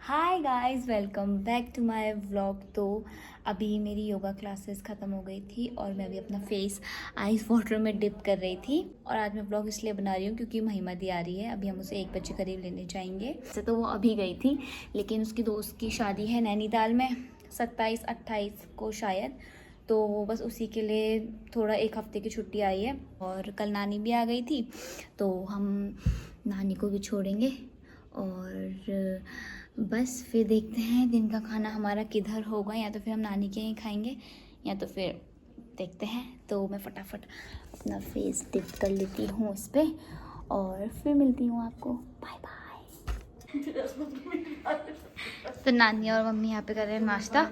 Hi guys, welcome back to my vlog. तो अभी मेरी योगा क्लासेस ख़त्म हो गई थी और मैं अभी अपना फेस आइस वाटर में डिप कर रही थी। और आज मैं व्लॉग इसलिए बना रही हूँ क्योंकि महिमा दी आ रही है। अभी हम उसे 1 बजे करीब लेने जाएंगे। वैसे तो वो अभी गई थी, लेकिन उसकी दोस्त की शादी है नैनीताल में 27-28 को शायद। तो बस उसी के लिए थोड़ा 1 हफ्ते की छुट्टी आई है। और कल नानी भी आ गई थी, तो हम नानी को भी छोड़ेंगे। और बस फिर देखते हैं दिन का खाना हमारा किधर होगा। या तो फिर हम नानी के यहाँ खाएंगे या तो फिर देखते हैं। तो मैं फटाफट अपना फेस डिप कर लेती हूँ उस पर और फिर मिलती हूँ आपको। Bye bye. तो नानी और मम्मी यहाँ पे कर रहे हैं नाश्ता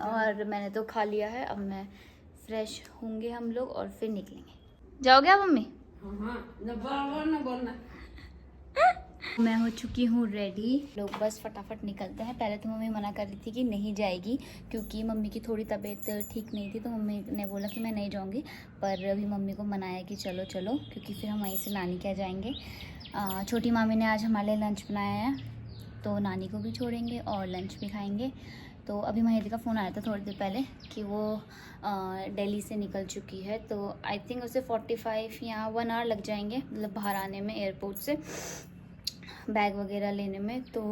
और मैंने तो खा लिया है। अब मैं फ्रेश होंगे हम लोग और फिर निकलेंगे। जाओगे आप मम्मी? मैं हो चुकी हूँ रेडी। लोग बस फटाफट निकलते हैं। पहले तो मम्मी मना कर रही थी कि नहीं जाएगी क्योंकि मम्मी की थोड़ी तबीयत ठीक नहीं थी, तो मम्मी ने बोला कि मैं नहीं जाऊँगी। पर अभी मम्मी को मनाया कि चलो चलो, क्योंकि फिर हम वहीं से नानी के यहाँ जाएंगे। छोटी मामी ने आज हमारे लिए लंच बनाया है, तो नानी को भी छोड़ेंगे और लंच भी खाएँगे। तो अभी महेदी का फ़ोन आया था थोड़ी देर पहले कि वो दिल्ली से निकल चुकी है। तो आई थिंक उसे 45 या 1 आवर लग जाएंगे, मतलब बाहर आने में एयरपोर्ट से, बैग वगैरह लेने में। तो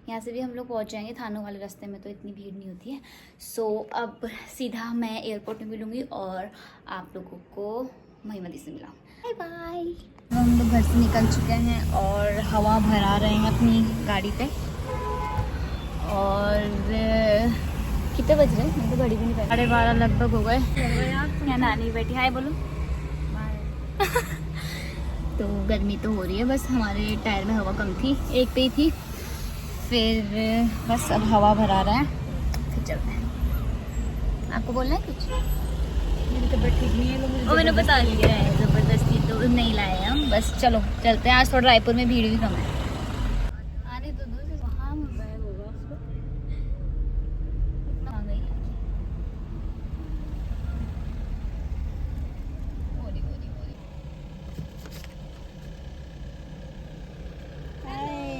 यहाँ से भी हम लोग पहुँच जाएंगे थानों वाले रास्ते में, तो इतनी भीड़ नहीं होती है। सो अब सीधा मैं एयरपोर्ट में मिलूँगी और आप लोगों को महिमदी से मिलाऊँ। Bye bye. हम लोग घर से निकल चुके हैं और हवा भरा रहे हैं अपनी गाड़ी पे। और कितने बज रहे हैं? मैं तो घड़ी भी नहीं पहनी। 12:30 लगभग हो गए। यहाँ नानी बैठी। हाय बोलो। तो गर्मी तो हो रही है, बस हमारे टायर में हवा कम थी, एक पे ही थी। फिर बस अब हवा भरा रहा है, फिर चलते हैं। आपको बोलना है कुछ? मेरी तबीयत ठीक नहीं है वो मैंने बता दिया है, ज़बरदस्ती तो नहीं लाए हम। बस चलो चलते हैं। आज थोड़ा रायपुर में भीड़ भी कम है। आने दो दो से वहाँ बैग होगा उसको। आ गई।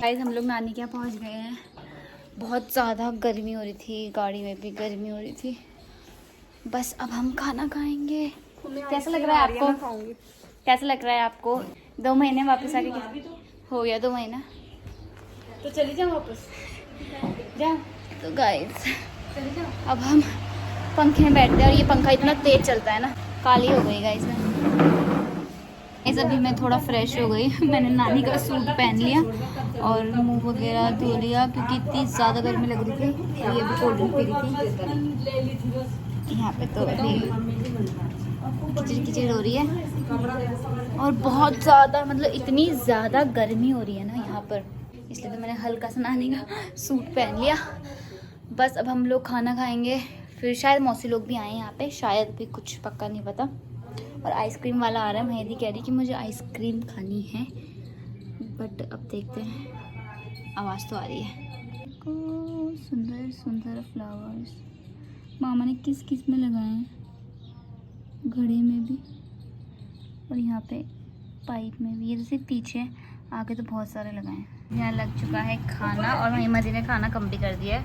गाइस, हम लोग नानी के यहाँ पहुँच गए हैं। बहुत ज़्यादा गर्मी हो रही थी, गाड़ी में भी गर्मी हो रही थी। बस अब हम खाना खाएंगे। कैसा लग रहा है आपको? कैसा लग रहा है आपको? 2 महीने वापस आके हो गया 2 महीना। तो चली जाओ वापस। जाओ। तो गाइस अब हम पंखे में बैठते हैं और ये पंखा इतना तेज चलता है ना, काली हो गई गाइस मैं। इस अभी मैं थोड़ा फ्रेश हो गई। मैंने नानी का सूट पहन लिया और मुंह वगैरह धो लिया क्योंकि इतनी ज़्यादा गर्मी लग रही थी। ये अभी कोल्ड ड्रिंक पी रही थी। यहाँ पे तो अभी किचड़ किचड़ हो रही है और बहुत ज़्यादा, मतलब इतनी ज़्यादा गर्मी हो रही है ना यहाँ पर, इसलिए तो मैंने हल्का सा नानी का सूट पहन लिया। बस अब हम लोग खाना खाएंगे, फिर शायद मौसी लोग भी आए यहाँ पे, शायद भी, कुछ पक्का नहीं पता। और आइसक्रीम वाला आ रहा है। मेहदी कह रही कि मुझे आइसक्रीम खानी है, बट अब देखते हैं। आवाज़ तो आ रही है। ओ सुंदर सुंदर फ्लावर्स मामा ने किस किस में लगाए हैं, घड़े में भी और यहाँ पे पाइप में भी। ये तो सिर्फ पीछे, आगे तो बहुत सारे लगाए हैं। यहाँ लग चुका है खाना और महिमा दी ने खाना कम भी कर दिया है।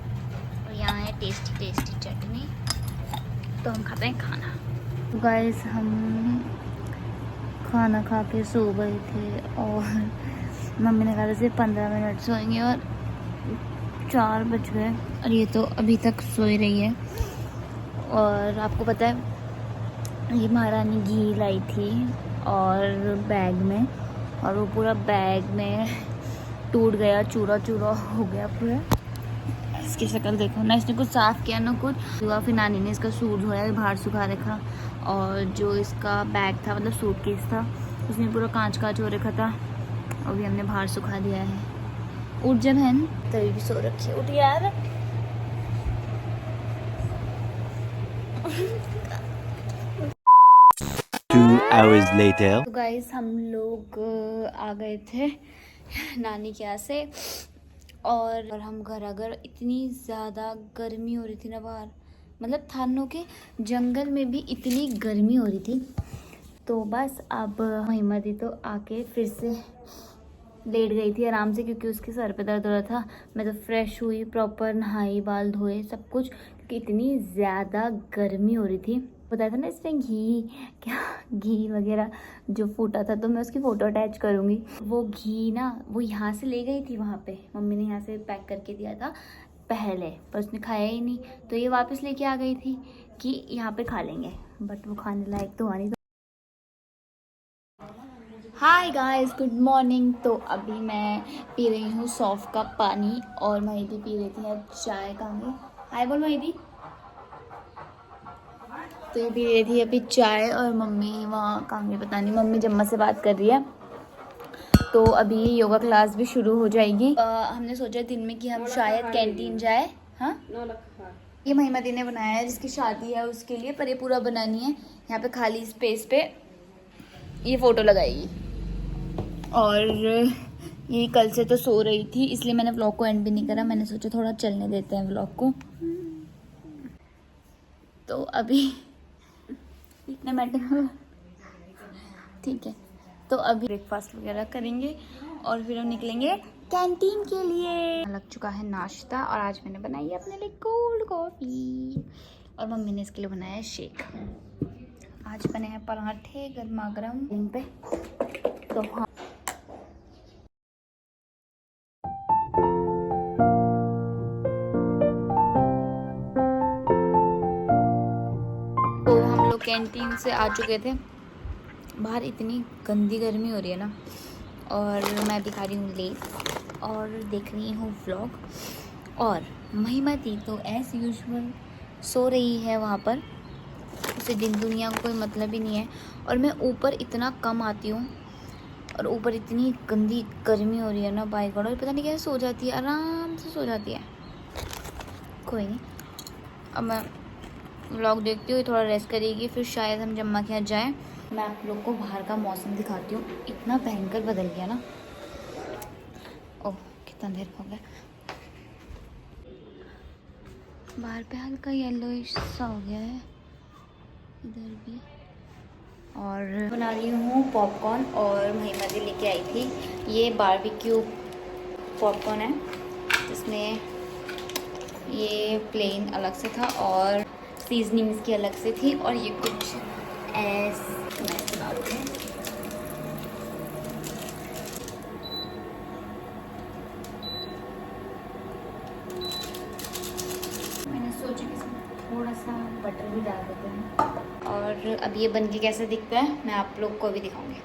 और यहाँ है टेस्टी टेस्टी चटनी। तो हम खाते हैं खाना। गाइस, हम खाना खा के सो गए थे और मम्मी ने कहा सिर्फ 15 मिनट सोएंगे और 4 बज गए और ये तो अभी तक सोई रही है। और आपको पता है ये महारानी घी लाई थी और बैग में, और वो पूरा बैग में टूट गया, चूरा चूरा हो गया पूरा। इसकी शक्ल देखो ना, इसने कुछ साफ़ किया ना कुछ हुआ। फिर नानी ने इसका सूट धोया, बाहर सुखा रखा। और जो इसका बैग था, मतलब सूटकेस था, उसमें पूरा कांच कांच हो रखा था, और भी हमने बाहर सुखा दिया है। उठ जा बहन, तभी भी सो रखी है। उठ यार। तो गाइस, हम लोग आ गए थे नानी के यहाँ से और हम घर अगर इतनी ज़्यादा गर्मी हो रही थी ना बाहर, मतलब थानों के जंगल में भी इतनी गर्मी हो रही थी। तो बस अब महिमा दी तो आके फिर से लेट गई थी आराम से क्योंकि उसके सर पे दर्द हो रहा था। मैं तो फ्रेश हुई, प्रॉपर नहाई, बाल धोए, सब कुछ, क्योंकि इतनी ज़्यादा गर्मी हो रही थी। बताया था ना इसमें घी वगैरह जो फूटा था, तो मैं उसकी फ़ोटो अटैच करूँगी। वो घी ना वो यहाँ से ले गई थी, वहाँ पे मम्मी ने यहाँ से पैक करके दिया था पहले, पर उसने खाया ही नहीं, तो ये वापस लेके आ गई थी कि यहाँ पे खा लेंगे, बट वो खाने लायक तो आनी। Hi guys, good morning. तो अभी मैं पी रही हूँ सौंफ का पानी और महिदी पी रही थी चाय। कांगे हाय बोल महिदी। तो ये पी रही थी अभी चाय और मम्मी वहाँ कांगे पता नहीं, मम्मी जम्मा से बात कर रही है। तो अभी योगा क्लास भी शुरू हो जाएगी। हमने सोचा दिन में कि हम शायद कैंटीन जाए। हाँ, ये महिमा दी ने बनाया है, जिसकी शादी है उसके लिए, पर ये पूरा बनानी है। यहाँ पे खाली स्पेस पे ये फोटो लगाएगी। और ये कल से तो सो रही थी, इसलिए मैंने व्लॉग को एंड भी नहीं करा। मैंने सोचा थोड़ा चलने देते हैं व्लॉग को। तो अभी इतने मिनट ठीक है, तो अभी ब्रेकफास्ट वगैरह करेंगे और फिर हम निकलेंगे कैंटीन के लिए। लग चुका है नाश्ता और आज मैंने बनाई है अपने लिए कोल्ड कॉफ़ी और मम्मी ने इसके लिए बनाया है शेक। आज बने हैं पराठे गर्मा गर्म पे। तो हाँ, तो हम लोग कैंटीन से आ चुके थे। बाहर इतनी गंदी गर्मी हो रही है ना, और मैं भी खा रही हूँ लेट और देख रही हूँ व्लॉग। और महिमा दी तो एज यूजुअल सो रही है वहाँ पर, उसे दिन दुनिया को कोई मतलब ही नहीं है। और मैं ऊपर इतना कम आती हूँ और ऊपर इतनी गंदी गर्मी हो रही है ना, बाई गॉड, और पता नहीं कैसे सो जाती है, आराम से सो जाती है। कोई नहीं, अब मैं व्लॉग देखती हूँ, थोड़ा रेस्ट करेगी, फिर शायद हम जम्मा के यहाँ जाएँ। मैं आप लोग को बाहर का मौसम दिखाती हूँ, इतना भयंकर बदल गया ना। ओह, कितना देर हो गया। बाहर पे हल्का येलोइश सा हो गया है, इधर भी। और बना रही हूँ पॉपकॉर्न, और महिमा दी लेके आई थी ये बारबेक्यू पॉपकॉर्न है, जिसमें ये प्लेन अलग से था और सीजनिंग इसकी अलग से थी। और ये कुछ मैंने सोचा कि थोड़ा सा बटर भी डाल देते हैं। और अब ये बन के कैसे दिखता है मैं आप लोग को भी दिखाऊंगी।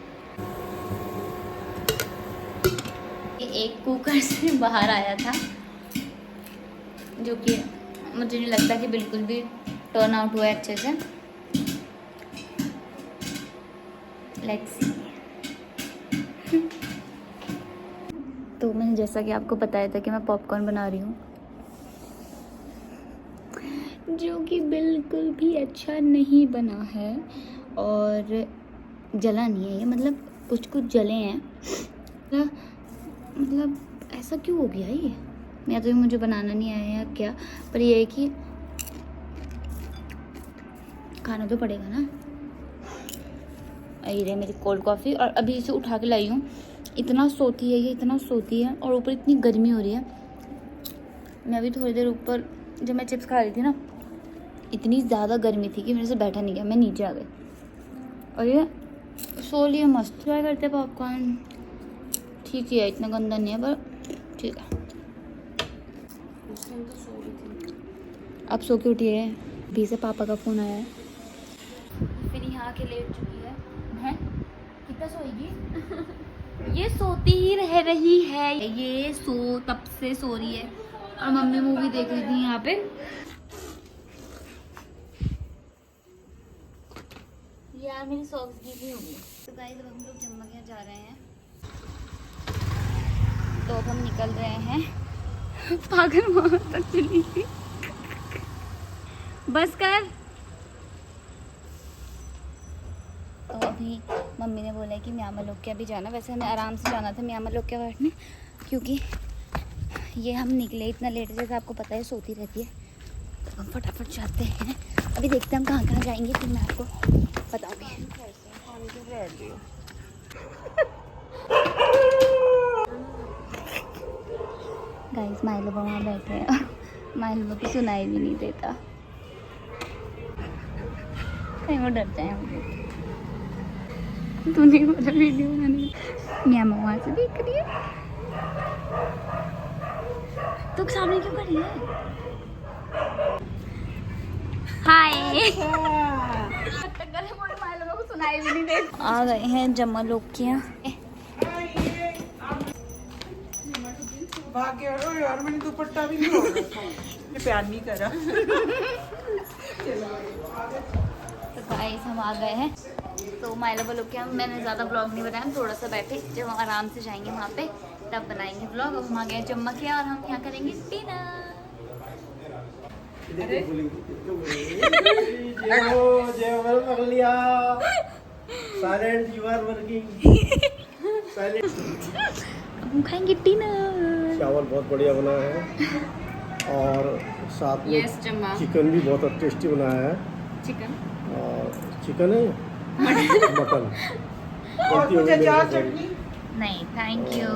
ये एक कुकर से बाहर आया था, जो कि मुझे नहीं लगता कि बिल्कुल भी टर्न आउट हुआ है अच्छे से। Let's see. तो मैंने जैसा कि आपको बताया था कि मैं पॉपकॉर्न बना रही हूँ, जो कि बिल्कुल भी अच्छा नहीं बना है और जला नहीं है ये, मतलब कुछ कुछ जले हैं। मतलब ऐसा क्यों हो गया ये, या तो मुझे बनाना नहीं आया या क्या, पर ये है कि खाना तो पड़ेगा ना। ये रही मेरी कोल्ड कॉफ़ी, और अभी इसे उठा के लाई हूँ। इतना सोती है ये, इतना सोती है, और ऊपर इतनी गर्मी हो रही है। मैं अभी थोड़ी देर ऊपर, जब मैं चिप्स खा रही थी ना, इतनी ज़्यादा गर्मी थी कि मेरे से बैठा नहीं गया, मैं नीचे आ गई और ये सो लिया मस्त। ट्राई करते पॉपकॉर्न, ठीक ही है, इतना गंदा नहीं है पर ठीक है। अब सो के उठी है, भी से पापा का फ़ोन आया है, फिर यहाँ के लेट चुकी है। कितना सोएगी ये, सोती ही रह रही है ये, सो तब से सो रही है। और मम्मी मूवी देख रही थी यहाँ पे। यार मेरी सॉक्स गीली हो गई। तो गाइस अब हम लोग जम्मा के यहाँ जा रहे हैं, तो अब हम निकल रहे हैं। पागल वहाँ तक चली थी, बस कर। तो अभी मम्मी ने बोला है कि म्यांमार लोग के अभी जाना। वैसे हमें आराम से जाना था म्यांमार लोग के बैठने, क्योंकि ये हम निकले इतना लेट, जैसे आपको पता है सोती रहती है। तो हम फटाफट जाते हैं। अभी देखते हैं हम कहाँ कहाँ जाएंगे, फिर मैं आपको बताऊँगी। गाइस माइलोबा वहाँ बैठे हैं और माइलोबा को सुनाई भी नहीं देता, कहीं वो डर जाए मुझे। तूने बोला वीडियो बनाने, मियाँ वहाँ से देख रही है, तू सामने क्यों खड़ी है? हाय। सुनाई भी नहीं देती। आ गए हैं जम्मा लोग के यहाँ। भाग्य हो यार, मैंने दुपट्टा भी नहीं ओढ़ा, ये प्यार नहीं करा। तो गाइस हम आ गए हैं, तो माइला बोलो क्या, मैंने ज़्यादा ब्लॉग नहीं बनाया, हम थोड़ा सा बैठे, जब हम आराम से जाएंगे वहाँ पे तब बनाएंगे ब्लॉग। अब हम आ गए हैं जम्मा के और हम यहाँ करेंगे डिनर। अब हम खाएंगे डिनर। चावल बहुत बढ़िया बना है और साथ में चिकन भी बहुत टेस्टी बनाया है। चिकन और चिकन है मटन और कुछ अचार चटनी नहीं, थैंक यू।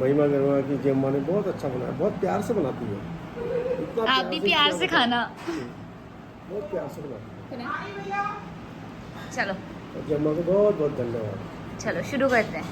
महिमा गर्मा की जम्मा ने बहुत अच्छा बनाया, बहुत प्यार से बनाती है। इतना आप भी प्यार से खाना। बहुत प्यार से बनाती चलो है और जम्मा को बहुत बहुत धन्यवाद। चलो शुरू करते हैं।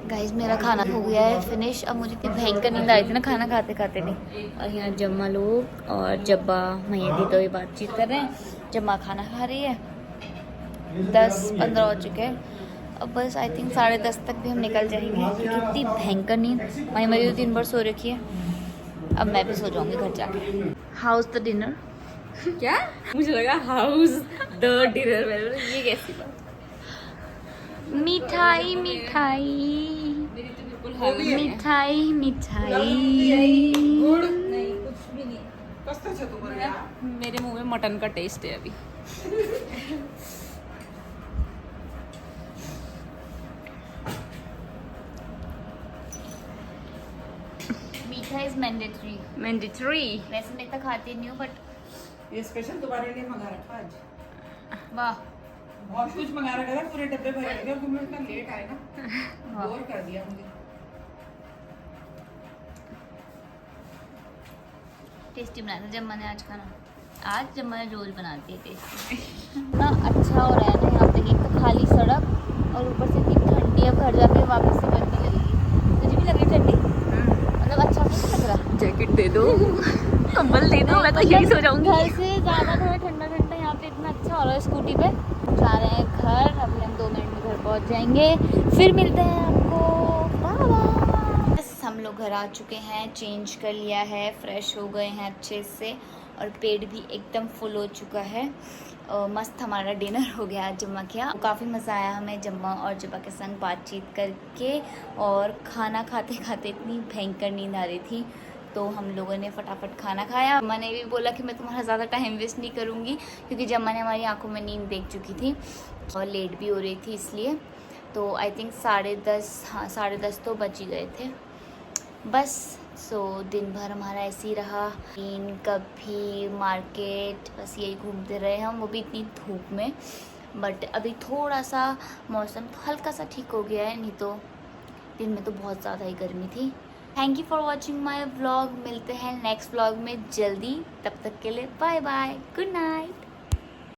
गाइस मेरा खाना हो गया है फिनिश। अब मुझे इतनी भयंकर नींद आई थी ना खाना खाते खाते भी। और यहाँ जम्मा लोग और जब्बा मैया दी तो ये बातचीत कर रहे हैं। जम्मा खाना खा रही है। 10-15 हो चुके हैं। अब बस आई थिंक 10:30 तक भी हम निकल जाएंगे क्योंकि इतनी भयंकर नींद। मैया मेरी तो 3 बार सो रखी है। अब मैं भी सो जाऊंगी घर जाके। House the dinner. क्या? मुझे लगा हाउस द डिनर। ये कैसी बात? मिठाई मिठाई मेरी तो बिल्कुल हाउस मिठाई मिठाई। नहीं, कुछ भी नहीं। कसं छे तुम्हाला यार? मेरे मुंह में मटन का टेस्ट है अभी। मीठा इज मैंडेटरी। मैंडेटरी। वैसे मैं इतना खाती नहीं हूँ बट ये स्पेशल तुम्हारे लिए मंगा रखा आज। वाह बहुत कुछ मंगा रखा था, पूरे डब्बे भरे थे और तुम लोग इतना लेट आए ना, बोर कर दिया मुझे। टेस्टी बनाया था जम्मा ने आज खाना। आज जम्मा ने रोज बनाती है टेस्टी। ना अच्छा हो रहा है ना यहाँ पे, एक तो खाली सड़क और ऊपर से इतनी ठंडी। अब घर जाके वापस से गर्मी लगेगी। तुझे भी लग रही ठंडी? मतलब अच्छा नहीं लग रहा? जैकेट दे दो, कंबल दे दो, मैं तो यही सो जाऊंगी। घर से ज़्यादा थोड़ा ठंडा ठंडा यहाँ पे इतना अच्छा हो रहा है। स्कूटी पे जा रहे हैं घर। अभी हम 2 मिनट में घर पहुँच जाएंगे। फिर मिलते हैं आपको। Bye bye. बस हम लोग घर आ चुके हैं, चेंज कर लिया है, फ्रेश हो गए हैं अच्छे से और पेट भी एकदम फुल हो चुका है। मस्त हमारा डिनर हो गया आज जम्मा किया। काफ़ी मज़ा आया हमें जम्मा और जब्बा के संग बातचीत करके। और खाना खाते खाते इतनी भयंकर नींद आ रही थी तो हम लोगों ने फटाफट खाना खाया। जम्मा ने भी बोला कि मैं तुम्हारा ज़्यादा टाइम वेस्ट नहीं करूँगी क्योंकि जम्मा ने हमारी आंखों में नींद देख चुकी थी और लेट भी हो रही थी इसलिए। तो आई थिंक 10:30, हाँ 10:30 तो बज ही गए थे बस। सो दिन भर हमारा ऐसे ही रहा। कभी मार्केट, बस यही घूमते रहे हम, वो भी इतनी धूप में। बट अभी थोड़ा सा मौसम तो हल्का सा ठीक हो गया है, नहीं तो दिन में तो बहुत ज़्यादा ही गर्मी थी। Thank you for watching my vlog. मिलते हैं नेक्स्ट व्लॉग में जल्दी। तब तक के लिए बाय बाय, गुड नाइट।